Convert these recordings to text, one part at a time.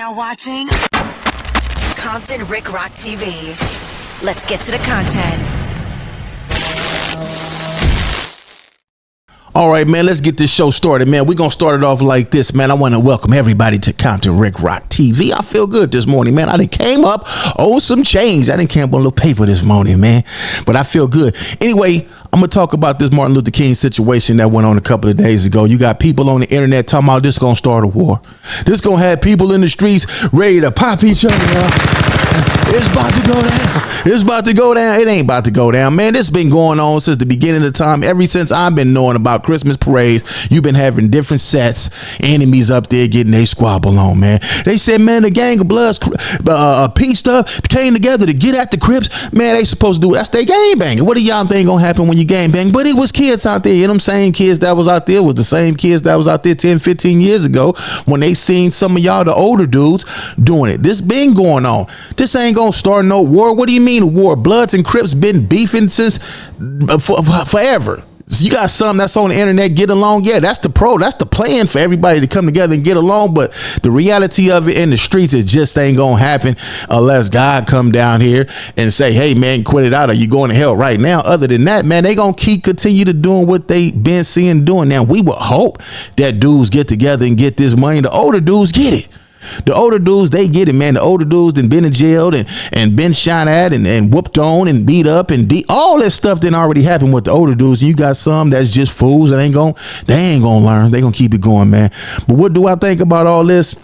now watching Compton Rick Rock TV. Let's get to the content. All right, man, let's get this show started, man. We're going to start it off like this, man. I want to welcome everybody to Compton Rick Rock TV. I feel good this morning, man. I done came up on some change. I didn't came up on a little paper this morning, man, but I feel good. Anyway, I'm going to talk about this Martin Luther King situation that went on a couple of days ago. You got people on the internet talking about this going to start a war. This going to have people in the streets ready to pop each other up. It's about to go down. It's about to go down. It ain't about to go down, man. This been going on since the beginning of time. Ever since I've been knowing about Christmas parades, you've been having different sets, enemies up there getting their squabble on, man. They said, man, the gang of Bloods pieced up, came together to get at the Crips. Man, they supposed to do that's their gang banging. What do y'all think gonna happen when you gang bang? But it was kids out there. You know what I'm saying? Kids that was out there was the same kids that was out there 10, 15 years ago when they seen some of y'all, the older dudes, doing it. This been going on. This ain't gonna start no war. What do you mean a war? Bloods and Crips been beefing since forever. So you got some that's on the internet get along. Yeah, that's the plan for everybody to come together and get along. But the reality of it in the streets, it just ain't gonna happen unless God come down here and say, hey man, quit it out or you going to hell right now. Other than that, man, they gonna continue to doing what they been seeing doing. Now we would hope that dudes get together and get this money. The older dudes get it. The older dudes, they get it, man. The older dudes done been in jail and been shot at and whooped on and beat up and all that stuff didn't already happen with the older dudes. You got some that's just fools that they ain't gonna learn. They gonna keep it going, man. But what do I think about all this?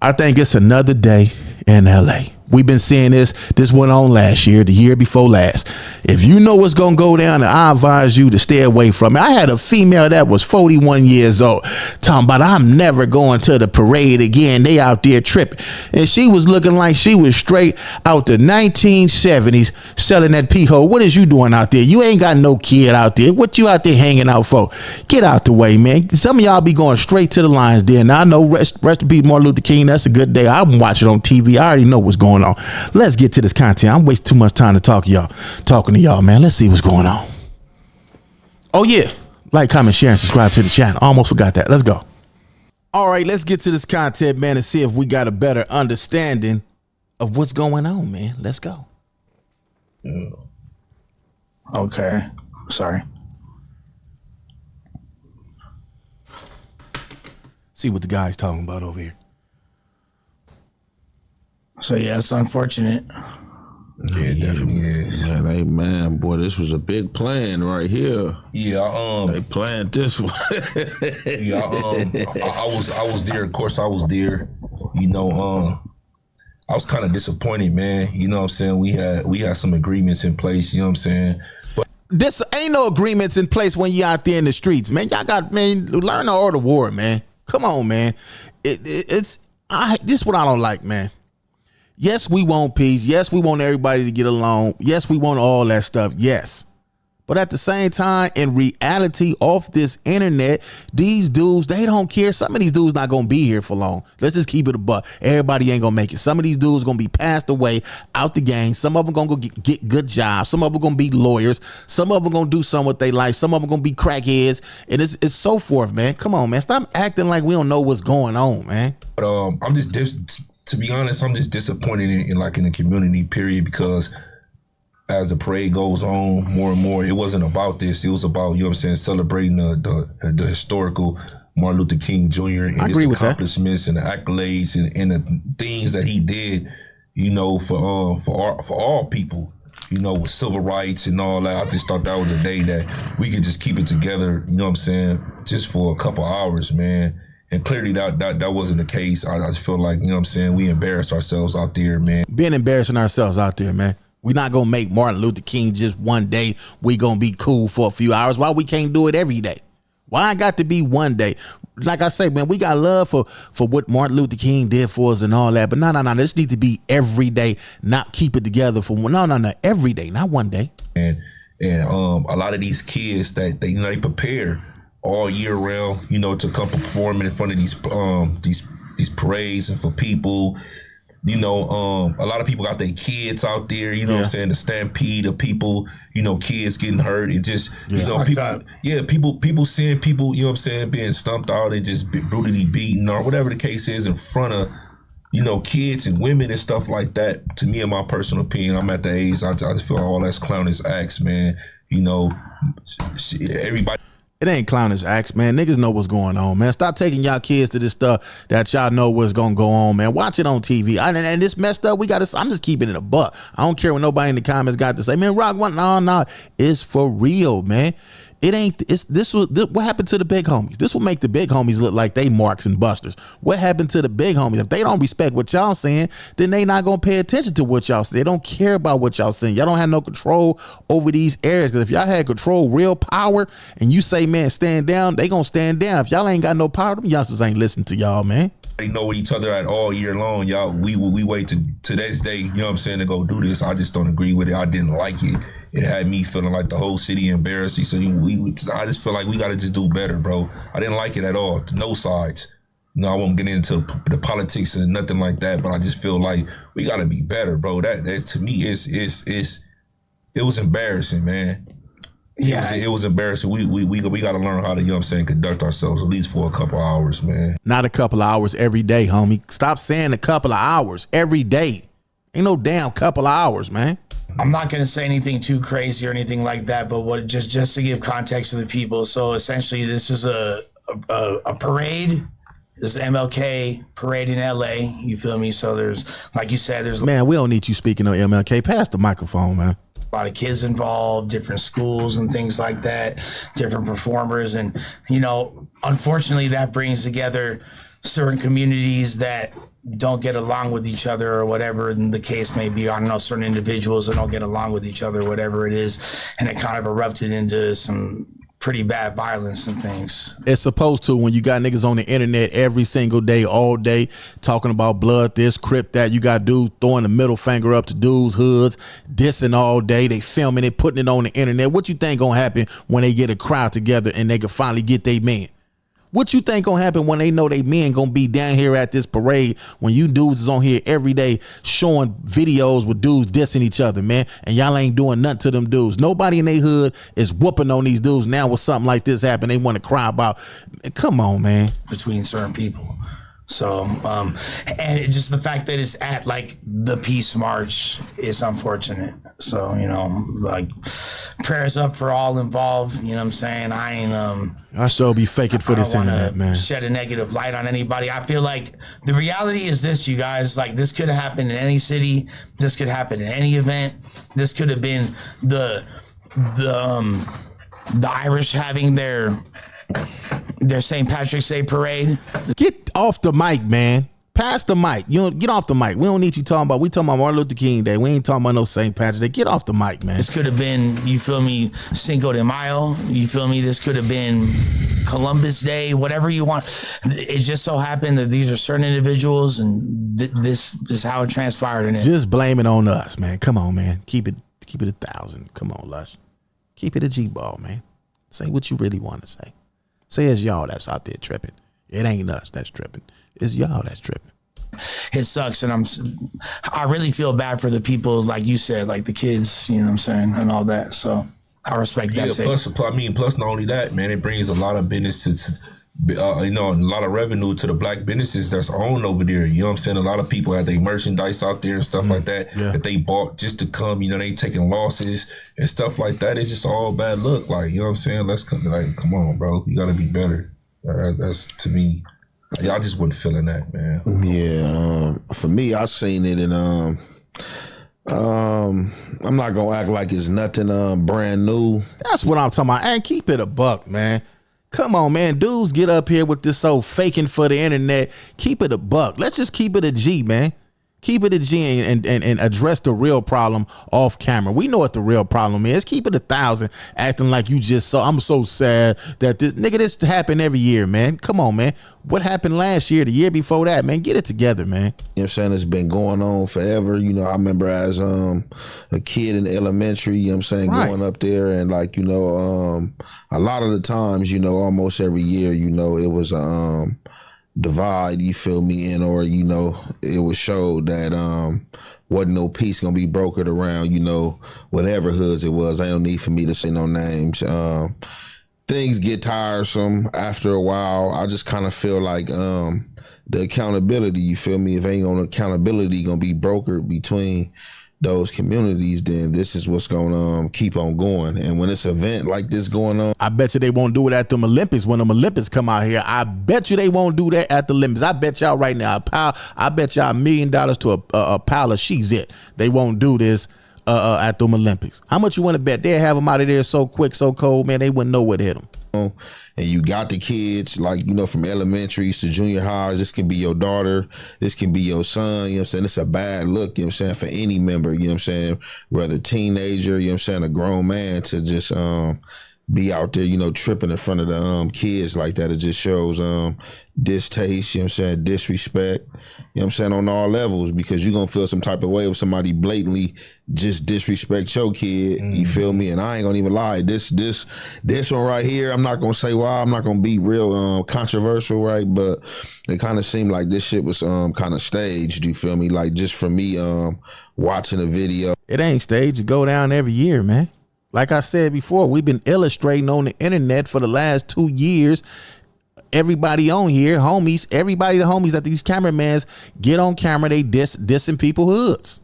I think it's another day in LA. We've been seeing this went on last year, the year before last. If you know what's going to go down, I advise you to stay away from it. I had a female that was 41 years old talking about, I'm never going to the parade again. They out there tripping. And she was looking like she was straight out the 1970s selling that pee-hole. What is you doing out there? You ain't got no kid out there. What you out there hanging out for? Get out the way, man. Some of y'all be going straight to the Lions Den. Now, I know rest in peace, Martin Luther King. That's a good day. I'm watching on TV. I already know what's going on. Let's get to this content. I'm wasting too much time to talking to y'all, man. Let's see what's going on. Oh yeah, like, comment, share, and subscribe to the channel. Almost forgot that. Let's go. All right, let's get to this content, man, and see if we got a better understanding of what's going on, man. Let's go. Okay, sorry. See what the guy's talking about over here. So yeah, it's unfortunate. Yeah, it definitely is. Man, hey man, boy, this was a big plan right here. Yeah, they planned this one. yeah, I was there. Of course, I was there. You know, I was kind of disappointed, man. You know what I'm saying? We had some agreements in place. You know what I'm saying? But this ain't no agreements in place when you out there in the streets, man. Y'all got, man, learn the art of war, man. Come on, man. This is what I don't like, man. Yes, we want peace. Yes, we want everybody to get along. Yes, we want all that stuff. Yes. But at the same time, in reality, off this internet, these dudes, they don't care. Some of these dudes not going to be here for long. Let's just keep it a buck. Everybody ain't going to make it. Some of these dudes going to be passed away out the game. Some of them going to go get good jobs. Some of them going to be lawyers. Some of them going to do something with their life. Some of them going to be crackheads. And it's so forth, man. Come on, man. Stop acting like we don't know what's going on, man. But I'm just to be honest, I'm just disappointed in the community, period, because as the parade goes on more and more, it wasn't about this. It was about, you know what I'm saying, celebrating the historical Martin Luther King Jr. and his accomplishments and the accolades and the things that he did, you know, for all people, you know, with civil rights and all that. I just thought that was a day that we could just keep it together, you know what I'm saying, just for a couple hours, man. And clearly that wasn't the case. I just feel like, you know what I'm saying, we embarrassed ourselves out there, man. Been embarrassing ourselves out there, man. We're not going to make Martin Luther King just one day. We going to be cool for a few hours. Why we can't do it every day? Why I got to be one day? Like I say, man, we got love for what Martin Luther King did for us and all that. But no. This need to be every day, not keep it together for one. No, every day, not one day. And a lot of these kids that they prepare all year round, you know, to come perform in front of these parades and for people. You know, a lot of people got their kids out there, you know what I'm saying, the stampede of people, you know, kids getting hurt. It just, you know, people seeing people, you know what I'm saying, being stumped out and just brutally beaten or whatever the case is in front of kids and women and stuff like that. To me, in my personal opinion, I'm at the age, I just feel like all that's clownish acts, man. Everybody. It ain't clownish acts, man. Niggas know what's going on, man. Stop taking y'all kids to this stuff that y'all know what's gonna go on, man. Watch it on TV. And this messed up. I'm just keeping it a buck. I don't care what nobody in the comments got to say. Man, Rock, what? No. It's for real, man. It ain't. What happened to the big homies? This will make the big homies look like they marks and busters. What happened to the big homies? If they don't respect what y'all saying, then they not gonna pay attention to what y'all say. They don't care about what y'all saying. Y'all don't have no control over these areas. Because if y'all had control, real power, and you say, man, stand down, they gonna stand down. If y'all ain't got no power, them youngsters ain't listening to y'all, man. They know each other at all year long, y'all. We wait to this day, you know what I'm saying, to go do this. I just don't agree with it. I didn't like it. It had me feeling like the whole city embarrassing. So I just feel like we got to just do better, bro. I didn't like it at all. No sides. I won't get into the politics and nothing like that, but I just feel like we got to be better, bro. That to me it was embarrassing, man. Yeah, it was embarrassing. We got to learn how to, you know what I'm saying, conduct ourselves at least for a couple of hours, man. Not a couple of hours every day, homie. Stop saying a couple of hours every day. Ain't no damn couple of hours, man. I'm not going to say anything too crazy or anything like that, but just to give context to the people. So essentially, this is a parade. This is MLK parade in LA. You feel me? So there's, like you said, there's man. We don't need you speaking on MLK. Pass the microphone, man. A lot of kids involved, different schools and things like that, different performers, and unfortunately, that brings together certain communities that don't get along with each other or whatever the case may be. I don't know, certain individuals that don't get along with each other, whatever it is, and it kind of erupted into some pretty bad violence and things. It's supposed to, when you got niggas on the internet every single day, all day, talking about blood this, Crip that. You got dudes throwing the middle finger up to dudes' hoods, dissing all day. They filming it, putting it on the internet. What you think gonna happen when they get a crowd together and they can finally get their man? What you think gonna happen when they know they men gonna be down here at this parade when you dudes is on here every day showing videos with dudes dissing each other, man, and y'all ain't doing nothing to them dudes? Nobody in their hood is whooping on these dudes now. With something like this happen, they want to cry about. Come on, man. Between certain people. So, and it just the fact that it's at like the Peace March is unfortunate. So, like prayers up for all involved. You know what I'm saying? I sure be faking for this internet, man. Shed a negative light on anybody. I feel like the reality is this, you guys, like this could have happened in any city. This could happen in any event. This could have been the Irish having their St. Patrick's Day parade. Get off the mic, man. Pass the mic. Get off the mic. We don't need you talking about. We talking about Martin Luther King Day. We ain't talking about no St. Patrick's Day. Get off the mic, man. This could have been, you feel me, Cinco de Mayo. You feel me? This could have been Columbus Day. Whatever you want. It just so happened that these are certain individuals, and this is how it transpired. In it. Just blame it on us, man. Come on, man. Keep it 1,000. Come on, Lush. Keep it a G-ball, man. Say what you really want to say. Say it's y'all that's out there tripping. It ain't us that's tripping. It's y'all that's tripping. It sucks, and I really feel bad for the people, like you said, like the kids, you know what I'm saying, and all that. So I respect that. Plus not only that, man, it brings a lot of business to a lot of revenue to the black businesses that's owned over there. You know what I'm saying? A lot of people have their merchandise out there and stuff like that that they bought just to come. They taking losses and stuff like that. It's just all bad look. Like, you know what I'm saying? Come on, bro. You got to be better. That's, to me, I just wasn't feeling that, man. Yeah, for me, I seen it, and I'm not gonna act like it's nothing brand new. That's what I'm talking about. And keep it a buck, man. Come on, man. Dudes get up here with this old faking for the internet. Keep it a buck. Let's just keep it a G, man. Keep it a G and address the real problem off camera. We know what the real problem is. Keep it 1,000, acting like you just saw. I'm so sad that this happened every year, man. Come on, man. What happened last year, the year before that, man? Get it together, man. You know what I'm saying? It's been going on forever. I remember as a kid in elementary, you know what I'm saying, right, going up there and a lot of the times, almost every year, it was divide, you feel me, or it was showed that wasn't no peace gonna be brokered around whatever hoods it was. I don't need for me to say no names. things get tiresome after a while. I just kind of feel like the accountability, you feel me? If ain't no accountability gonna be brokered between those communities, then this is what's gonna keep on going. And when it's an event like this going on, I bet you they won't do it at them Olympics when them Olympics come out here. I bet you they won't do that at the Olympics. I bet y'all right now, I bet y'all $1 million to a pile of she's it. They won't do this at them Olympics. How much you want to bet they'll have them out of there so quick, so cold, man, they wouldn't know what hit them. and you got the kids, like, you know, from elementaries to junior highs. This can be your daughter, this can be your son, you know what I'm saying? It's a bad look, you know what I'm saying, for any member, you know what I'm saying, whether teenager, you know what I'm saying, a grown man, to just be out there, you know, tripping in front of the kids like that. It just shows distaste, you know what I'm saying, disrespect, you know what I'm saying, on all levels, because you're gonna feel some type of way if somebody blatantly just disrespect your kid, you feel me? And I ain't gonna even lie, this one right here, I'm not gonna say why, I'm not gonna be real controversial, right? But it kind of seemed like this shit was kind of staged, you feel me? Like, just for me watching a video. It ain't staged, it go down every year, man. Like I said before, we've been illustrating on the internet for the last 2 years. Everybody on here, homies, everybody, the homies that these cameramans get on camera, they dissing people hoods.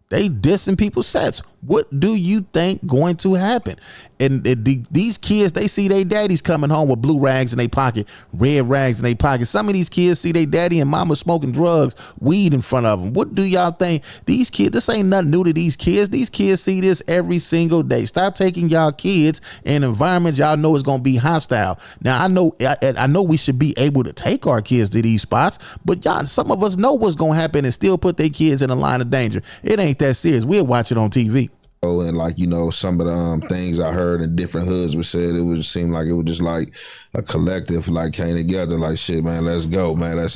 They dissing people's sets. What do you think going to happen? And these kids, they see their daddies coming home with blue rags in their pocket, red rags in their pocket. Some of these kids see their daddy and mama smoking drugs, weed in front of them. What do y'all think? These kids, this ain't nothing new to these kids. These kids see this every single day. Stop taking y'all kids in environments y'all know is going to be hostile. Now, I know we should be able to take our kids to these spots, but y'all, some of us know what's going to happen and still put their kids in a line of danger. It ain't that serious. We'll watch it on TV. And like, you know, some of the things I heard in different hoods were said, it would seem like it was just like a collective, like, came together, like, shit, man, let's go, man, let's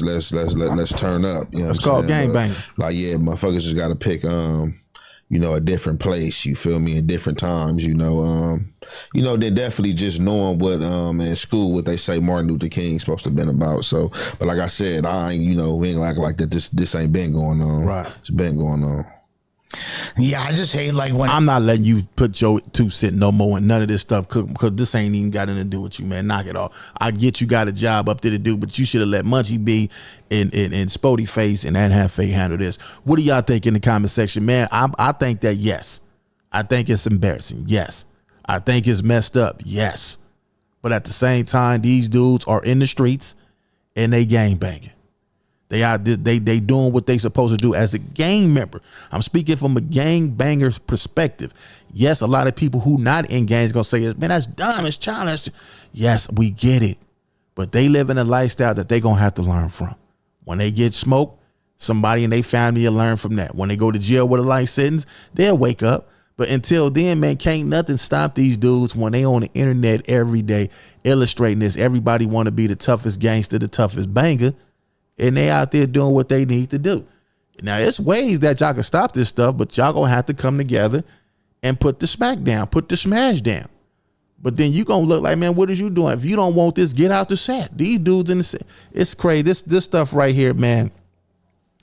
turn up. You know, it's called gangbang. Like, yeah, motherfuckers just got to pick, you know, a different place. You feel me? In different times. You know, they're definitely just knowing what in school what they say Martin Luther King's supposed to have been about. So, but like I said, I ain't, you know, we ain't gonna act like that. This ain't been going on. Right. It's been going on. Yeah, I just hate like when I'm not letting you put your 2 cents no more in none of this stuff because this ain't even got anything to do with you, man. Knock it off. I get you got a job up there to do, but you should have let Munchie B and Spody Face and Ann Halfay handle this. What do y'all think in the comment section, man? I think that yes. I think it's embarrassing. Yes. I think it's messed up. Yes. But at the same time, these dudes are in the streets and they gangbanging. They doing what they supposed to do as a gang member. I'm speaking from a gang banger's perspective. Yes, a lot of people who not in gangs gonna say, man, that's dumb, it's childish. Yes, we get it. But they live in a lifestyle that they gonna have to learn from. When they get smoked, somebody in their family will learn from that. When they go to jail with a life sentence, they'll wake up. But until then, man, can't nothing stop these dudes when they on the internet every day illustrating this. Everybody want to be the toughest gangster, the toughest banger. And they out there doing what they need to do. Now, there's ways that y'all can stop this stuff, but y'all gonna have to come together and put the smack down, put the smash down. But then you gonna look like, man, what is you doing? If you don't want this, get out the set. These dudes in the set, it's crazy. This stuff right here, man,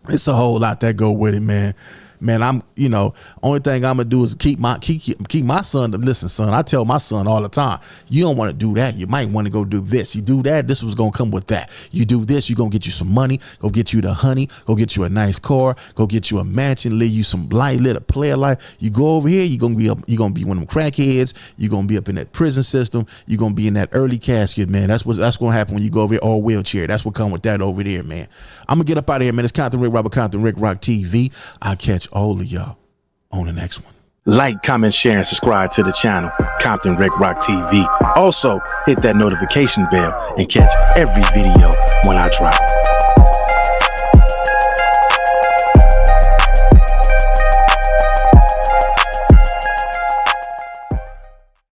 it's a whole lot that go with it, man. Man, I'm, you know, only thing I'm gonna do is keep my son to listen, son. I tell my son all the time, you don't want to do that. You might want to go do this. You do that, this was gonna come with that. You do this, you're gonna get you some money, go get you the honey, go get you a nice car, go get you a mansion, live you some light, live a player life. You go over here, you're gonna be one of them crackheads, you're gonna be up in that prison system, you're gonna be in that early casket, man. That's gonna happen when you go over here, all wheelchair. That's what come with that over there, man. I'm gonna get up out of here, man. It's Compton Rick Robert, Compton Rick Rock TV. I'll catch all of y'all on the next one. Like, comment, share, and subscribe to the channel, Compton Rick Rock TV. Also, hit that notification bell and catch every video when I drop.